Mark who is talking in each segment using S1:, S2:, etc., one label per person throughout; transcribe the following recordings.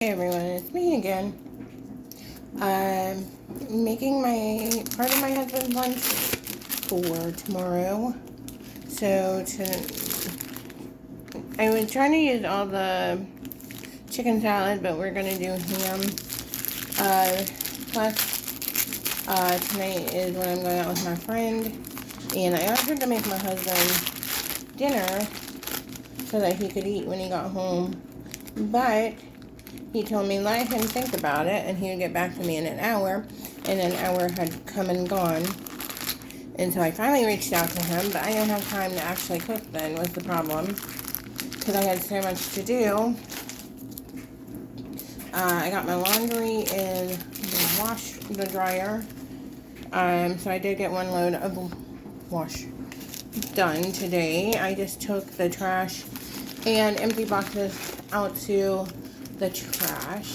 S1: Hey everyone, it's me again. I'm making part of my husband's lunch for tomorrow. I was trying to use all the chicken salad, but we're gonna do ham. Plus, tonight is when I'm going out with my friend, and I offered to make my husband dinner so that he could eat when he got home, but he told me let him think about it and he would get back to me in an hour, and an hour had come and gone. And so I finally reached out to him, but I didn't have time to actually cook then was the problem, because I had so much to do. I got my laundry in the dryer. So I did get one load of wash done today. I just took the trash and empty boxes out to the trash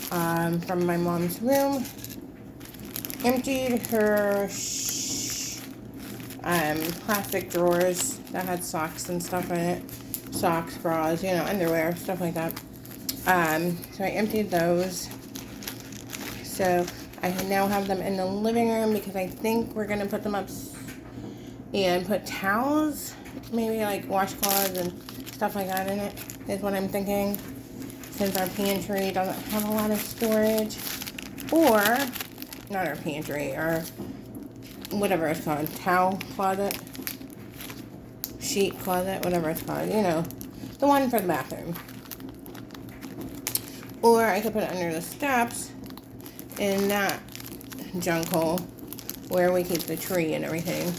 S1: from my mom's room. Emptied her plastic drawers that had socks and stuff in it. Socks, bras, underwear, stuff like that. So I emptied those. So I now have them in the living room because I think we're going to put them up and put towels, maybe like washcloths and stuff like that in it, is what I'm thinking. Since our pantry doesn't have a lot of storage, or not our pantry, or whatever it's called, towel closet, sheet closet, whatever it's called, the one for the bathroom. Or I could put it under the steps in that junk hole where we keep the tree and everything,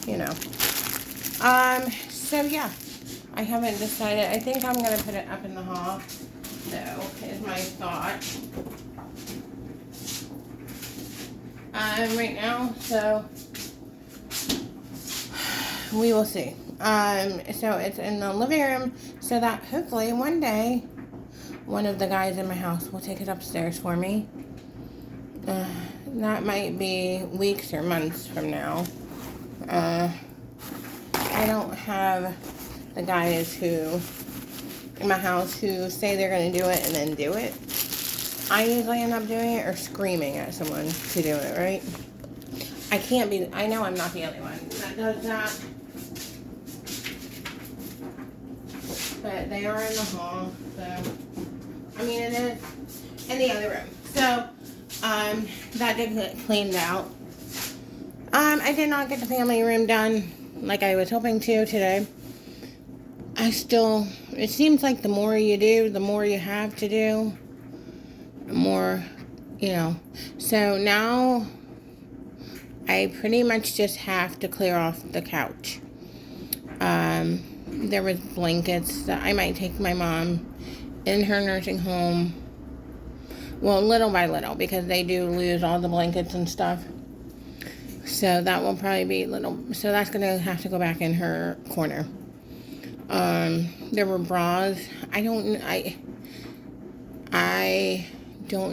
S1: So yeah, I haven't decided. I think I'm gonna put it up in the hall. So, is my thought. Right now, so we will see. So it's in the living room, so that hopefully one day one of the guys in my house will take it upstairs for me. That might be weeks or months from now. I don't have the guys in my house who say they're going to do it and then do it. I usually end up doing it or screaming at someone to do it, right? I know I'm not the only one that does that. But they are in the hall, it is in the other room. So, that did get cleaned out. I did not get the family room done like I was hoping to today. It seems like the more you do, the more you have to do. The more, So now, I pretty much just have to clear off the couch. There was blankets that I might take my mom in her nursing home. Well, little by little, because they do lose all the blankets and stuff. So that will probably be so that's going to have to go back in her corner. There were bras. I don't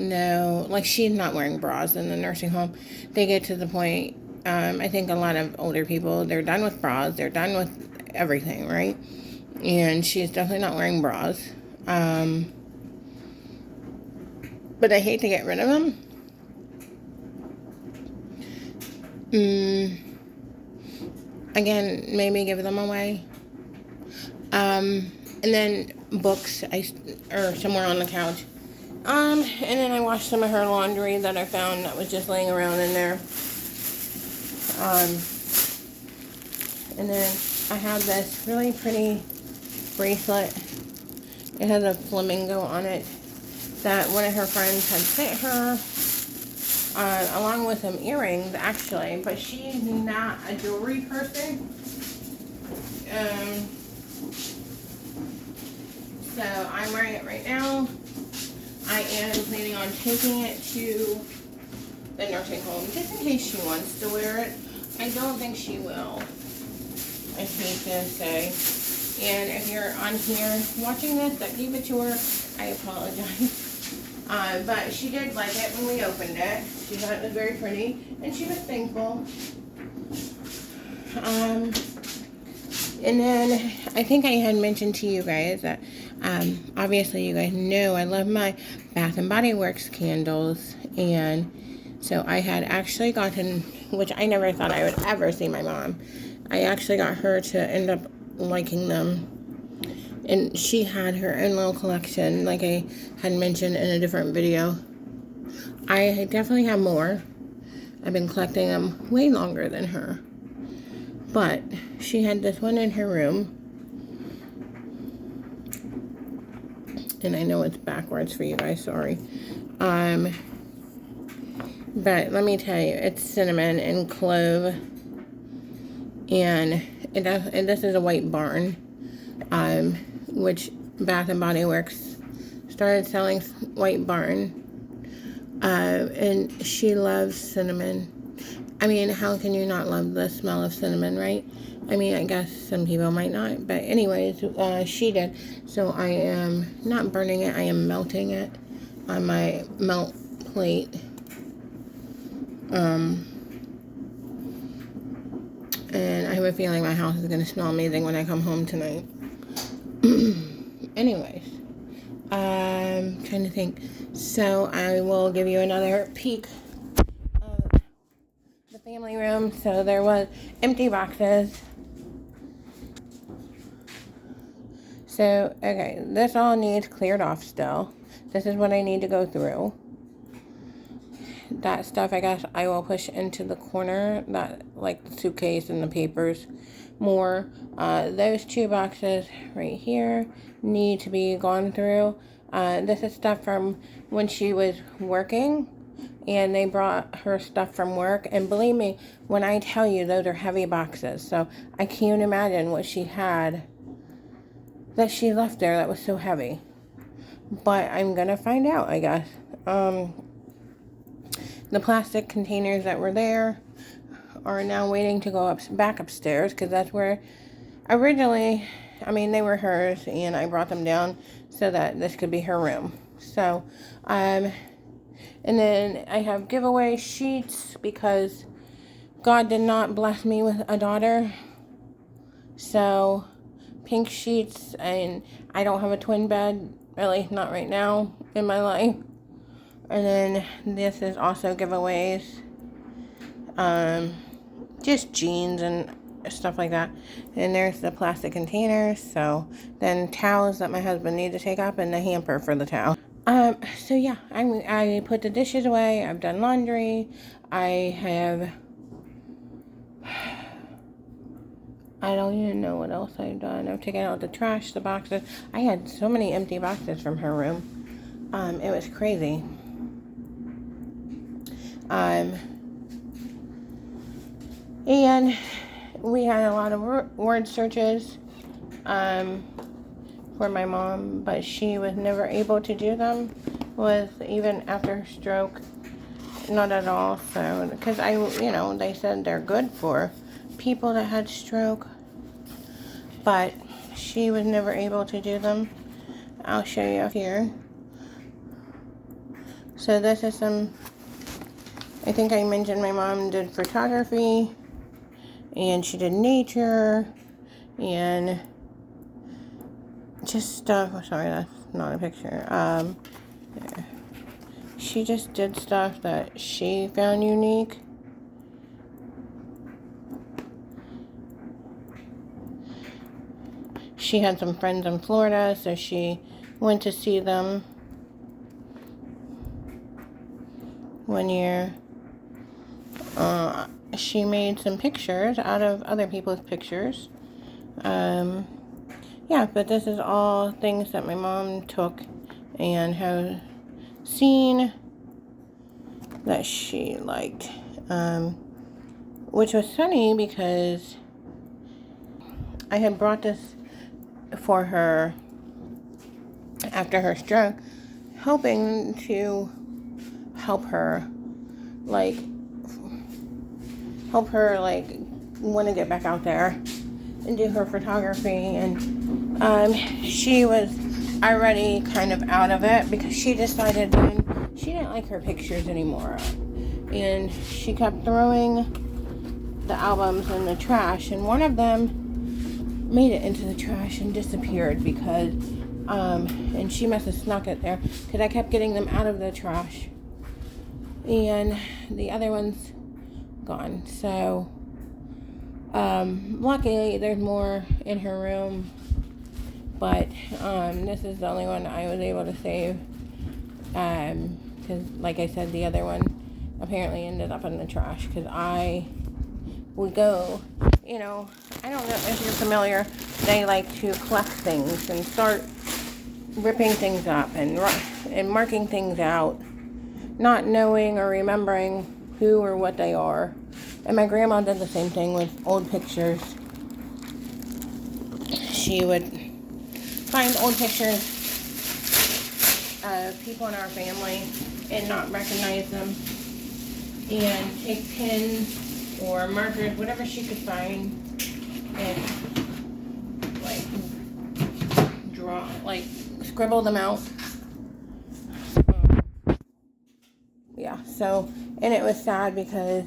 S1: know. Like, she's not wearing bras in the nursing home. They get to the point, I think a lot of older people, they're done with bras. They're done with everything, right? And she's definitely not wearing bras. But I hate to get rid of them. Again, maybe give them away. And then books, or somewhere on the couch. And then I washed some of her laundry that I found that was just laying around in there. And then I have this really pretty bracelet. It has a flamingo on it that one of her friends had sent her, along with some earrings, actually. But she's not a jewelry person. So I'm wearing it right now. I am planning on taking it to the nursing home just in case she wants to wear it. I don't think she will. I hate to say. And if you're on here watching this that gave it to her, I apologize. But she did like it when we opened it. She thought it was very pretty, and she was thankful. And then I think I had mentioned to you guys that Obviously, you guys know I love my Bath and Body Works candles, and so I had actually gotten, which I never thought I would ever see my mom. I actually got her to end up liking them, and she had her own little collection, like I had mentioned in a different video. I definitely have more. I've been collecting them way longer than her, but she had this one in her room. And I know it's backwards for you guys, sorry. But let me tell you, it's cinnamon and clove. And this is a white barn, which Bath and Body Works started selling white barn. And she loves cinnamon. I mean, how can you not love the smell of cinnamon, right? I mean, I guess some people might not, but anyways, she did. So I am not burning it, I am melting it on my melt plate. And I have a feeling my house is going to smell amazing when I come home tonight. Anyways, I'm trying to think. So I will give you another peek of the family room. So there was empty boxes. So, okay, this all needs cleared off still. This is what I need to go through. That stuff, I guess, I will push into the corner, that, like the suitcase and the papers more. Those two boxes right here need to be gone through. This is stuff from when she was working, and they brought her stuff from work. And believe me, when I tell you, those are heavy boxes. So I can't imagine what she had that she left there that was so heavy. But I'm gonna find out, I guess. The plastic containers that were there are now waiting to go back upstairs, because that's where originally, I mean, they were hers, and I brought them down so that this could be her room. So, and then I have giveaway sheets because God did not bless me with a daughter. So, pink sheets, and I don't have a twin bed, really, not right now in my life. And then this is also giveaways, just jeans and stuff like that. And there's the plastic containers. So then towels that my husband needs to take up, and the hamper for the towel. So yeah, I put the dishes away. I've done laundry. I don't even know what else I've done. I've taken out the trash, the boxes. I had so many empty boxes from her room. It was crazy. And we had a lot of word searches for my mom, but she was never able to do them even after her stroke. Not at all. So, because they said they're good for people that had stroke, but she was never able to do them. I'll show you here. So this is I think I mentioned my mom did photography, and she did nature, and just stuff. Sorry, that's not a picture. There. She just did stuff that she found unique. She had some friends in Florida, so she went to see them one year. She made some pictures out of other people's pictures. Yeah, but this is all things that my mom took and have seen that she liked. Which was funny because I had brought this for her after her stroke, hoping to help her want to get back out there and do her photography. And she was already kind of out of it because she decided then she didn't like her pictures anymore, and she kept throwing the albums in the trash, and one of them made it into the trash and disappeared because And she must have snuck it there because I kept getting them out of the trash. And the other one's gone. So, luckily there's more in her room. But, this is the only one I was able to save. Because, like I said, the other one apparently ended up in the trash. Because I would go, I don't know if you're familiar, they like to collect things and start ripping things up and marking things out, not knowing or remembering who or what they are. And my grandma did the same thing with old pictures. She would find old pictures of people in our family and not recognize them, and take pins or markers, whatever she could find, and scribble them out. Yeah, so, and it was sad because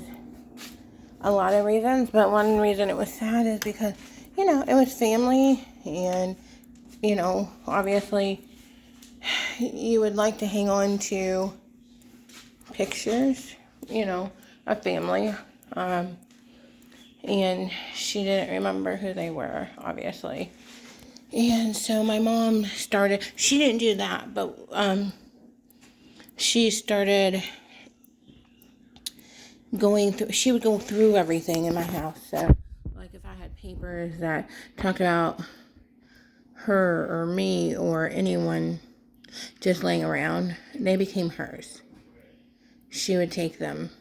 S1: a lot of reasons, but one reason it was sad is because, it was family, and, obviously you would like to hang on to pictures, of family, and she didn't remember who they were, obviously. And so my mom she didn't do that, but she started she would go through everything in my house. So, like, if I had papers that talked about her or me or anyone just laying around, they became hers. She would take them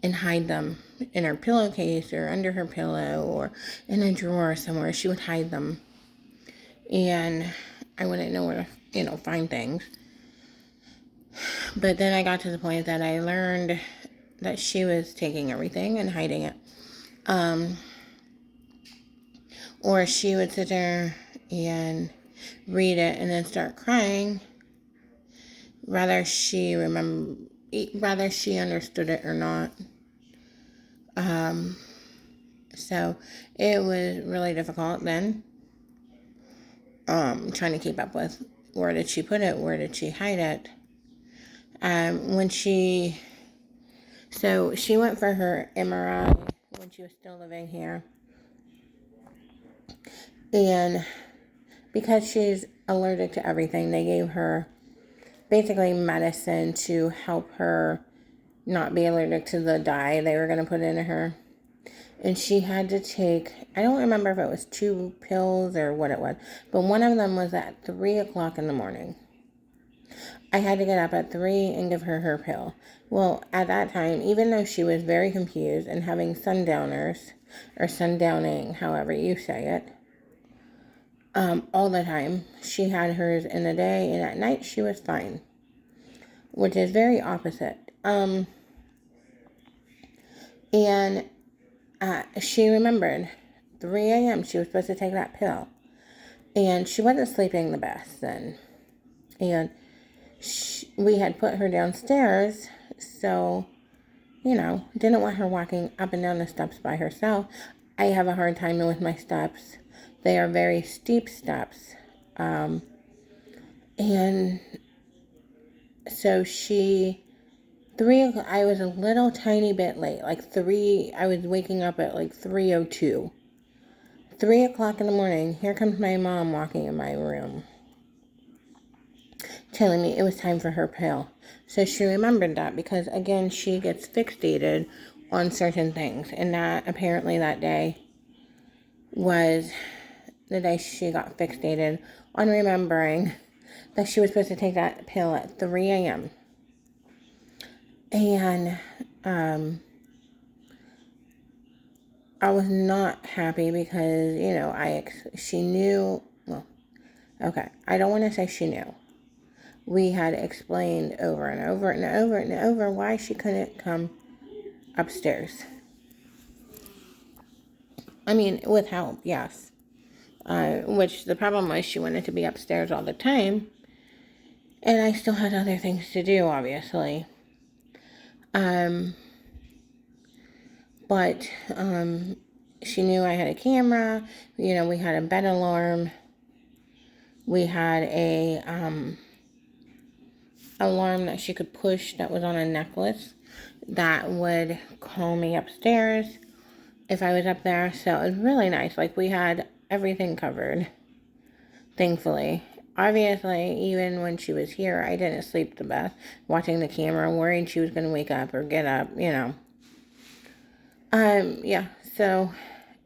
S1: and hide them in her pillowcase or under her pillow or in a drawer somewhere. She would hide them. And I wouldn't know where to, find things. But then I got to the point that I learned that she was taking everything and hiding it. Or she would sit there and read it and then start crying, whether she understood it or not. So it was really difficult then. Trying to keep up with where did she put it, where did she hide it. So she went for her MRI when she was still living here. And because she's allergic to everything, they gave her basically medicine to help her not be allergic to the dye they were going to put into her. And she had to take, I don't remember if it was 2 pills or what it was, but one of them was at 3 o'clock in the morning. I had to get up at 3 and give her her pill. Well, at that time, even though she was very confused and having sundowners, or sundowning, however you say it, all the time, she had hers in the day, and at night she was fine, which is very opposite. And she remembered 3 a.m. she was supposed to take that pill, and she wasn't sleeping the best then. And we had put her downstairs, so, didn't want her walking up and down the steps by herself. I have a hard time with my steps. They are very steep steps. And so I was a little tiny bit late, I was waking up at 3:02. 3 o'clock in the morning, here comes my mom walking in my room, telling me it was time for her pill. So she remembered that because, again, she gets fixated on certain things. And that, apparently that day was the day she got fixated on remembering that she was supposed to take that pill at 3 a.m. And I was not happy because, she knew, I don't want to say she knew. We had explained over and over and over and over why she couldn't come upstairs. I mean, with help, yes. Which the problem was she wanted to be upstairs all the time. And I still had other things to do, obviously. But she knew I had a camera. We had a bed alarm. we had a alarm that she could push that was on a necklace that would call me upstairs if I was up there. So it was really nice. Like, we had everything covered, thankfully. Obviously, even when she was here, I didn't sleep the best, watching the camera, worried she was going to wake up or get up, you know. Yeah, so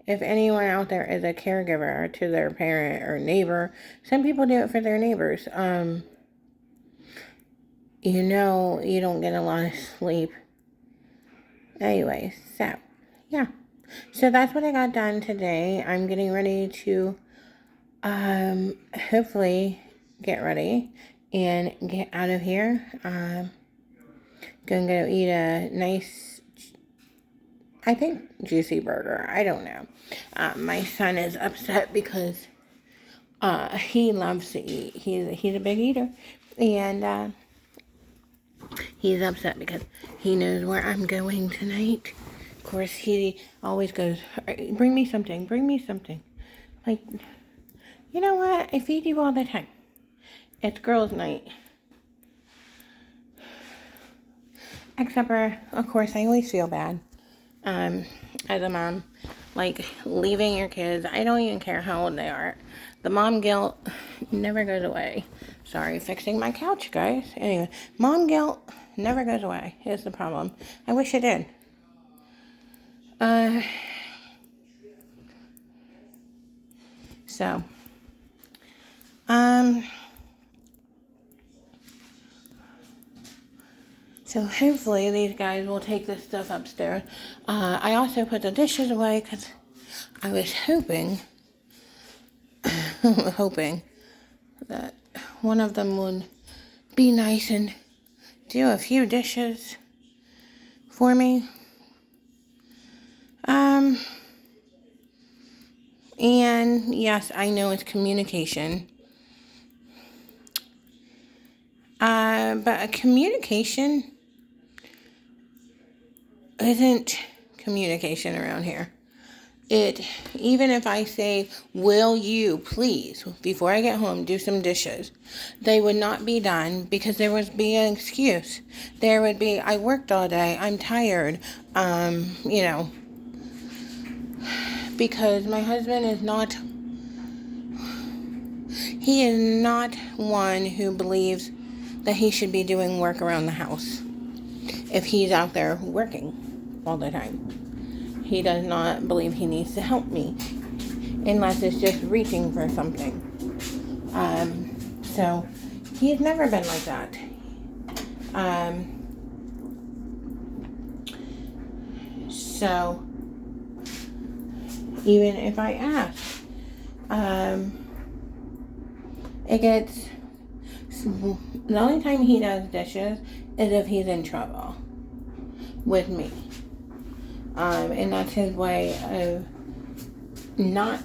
S1: if anyone out there is a caregiver to their parent or neighbor, some people do it for their neighbors. You know, you don't get a lot of sleep. Anyway, so, yeah. So that's what I got done today. I'm getting ready to, hopefully get ready and get out of here. Gonna go eat a nice, I think, juicy burger. I don't know. My son is upset because he loves to eat. He's a big eater, and he's upset because he knows where I'm going tonight. Of course, he always goes, "Bring me something. Bring me something." Like, you know what? I feed you all the time. It's girls' night. Except for, of course, I always feel bad. As a mom, like, leaving your kids, I don't even care how old they are. The mom guilt never goes away. Sorry, fixing my couch, guys. Anyway, mom guilt never goes away, is the problem. I wish it did. So, so hopefully these guys will take this stuff upstairs. I also put the dishes away because I was hoping that one of them would be nice and do a few dishes for me. And yes, I know it's communication. But a communication isn't communication around here. Even if I say, "Will you please, before I get home, do some dishes?" they would not be done because there would be an excuse. There would be, "I worked all day, I'm tired," you know, because my husband is not one who believes that he should be doing work around the house if he's out there working all the time. He does not believe he needs to help me unless it's just reaching for something. So he's never been like that. So even if I ask, it gets, the only time he does dishes is if he's in trouble with me. And that's his way of not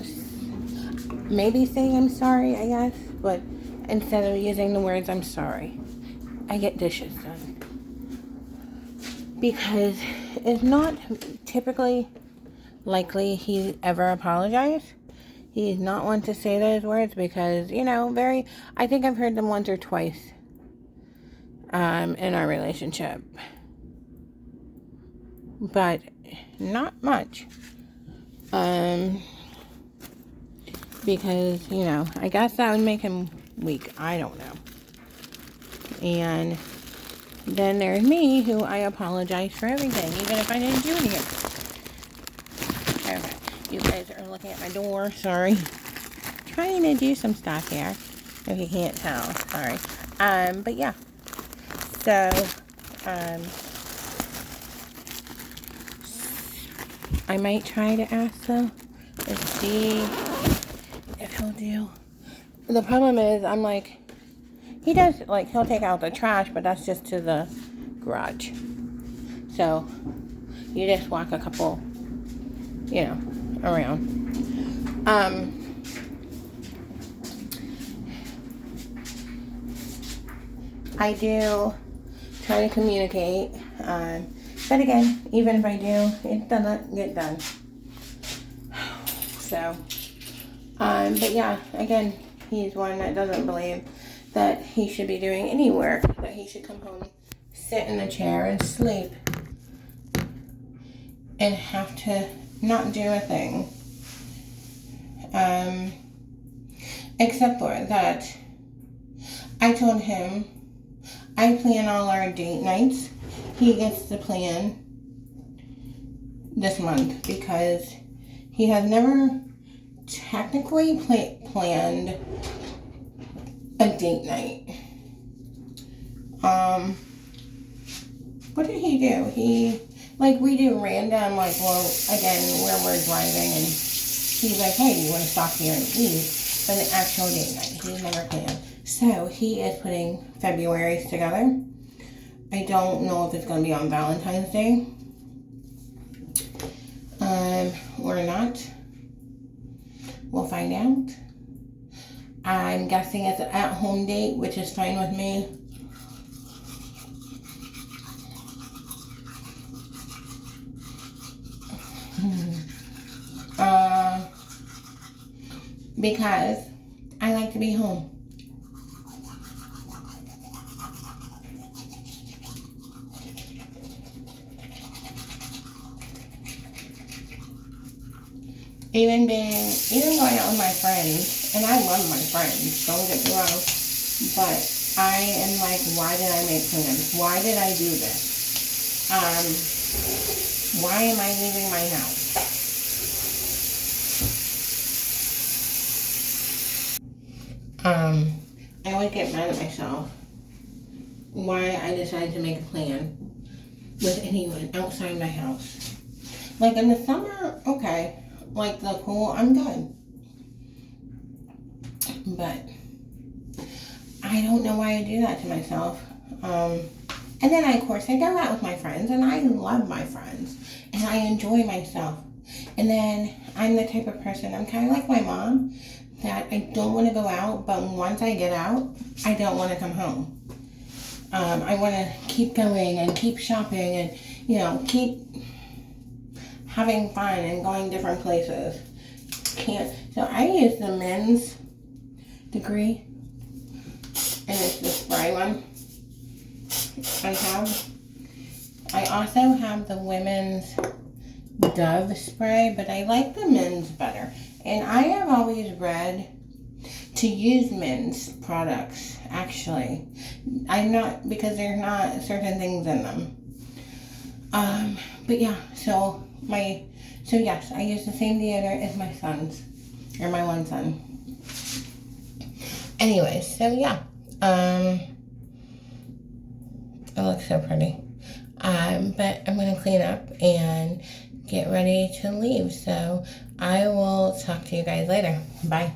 S1: maybe saying I'm sorry, I guess, but instead of using the words "I'm sorry," I get dishes done. Because it's not typically likely he ever apologized. He's not one to say those words because, you know, I think I've heard them once or twice in our relationship. But not much. Because, you know, I guess that would make him weak. I don't know. And then there's me, who I apologize for everything, even if I didn't do anything. Okay, you guys are looking at my door. Sorry. Trying to do some stuff here, if you can't tell. Sorry. But yeah. So, I might try to ask though, and see if he'll do. The problem is, I'm like, he does, like, he'll take out the trash, but that's just to the garage. So, you just walk a couple, you know, around. I do try to communicate, but again, even if I do, it doesn't get done. So, but yeah, again, he's one that doesn't believe that he should be doing any work, that he should come home, sit in a chair and sleep and have to not do a thing. Except for that, I told him I plan all our date nights. He gets to plan this month because he has never technically planned a date night. What did he do? We do random, again, where we're driving, and he's like, hey, you want to stop here and eat? But an actual date night, he's never planned. So he is putting February's together. I don't know if it's going to be on Valentine's Day. Or not. We'll find out. I'm guessing it's an at-home date, which is fine with me. Because I like to be home. Even going out with my friends, and I love my friends, don't get me wrong, but I am like, why did I make plans? Why did I do this? Why am I leaving my house? I always get mad at myself why I decided to make a plan with anyone outside my house. Like in the summer, okay. Like the pool, I'm good. But I don't know why I do that to myself. And then, of course, I go out with my friends, and I love my friends, and I enjoy myself. And then I'm the type of person, I'm kind of like my mom, that I don't want to go out, but once I get out, I don't want to come home. I want to keep going and keep shopping and, keep having fun and going different places. So I use the men's degree, and it's the spray one I have. I also have the women's Dove spray, but I like the men's better. And I have always read to use men's products, actually. I'm not, because there's not certain things in them. But yeah, so yes, I use the same deodorant as my son's, or my one son. Anyways, so yeah, it looks so pretty. But I'm gonna clean up and get ready to leave. So I will talk to you guys later. Bye.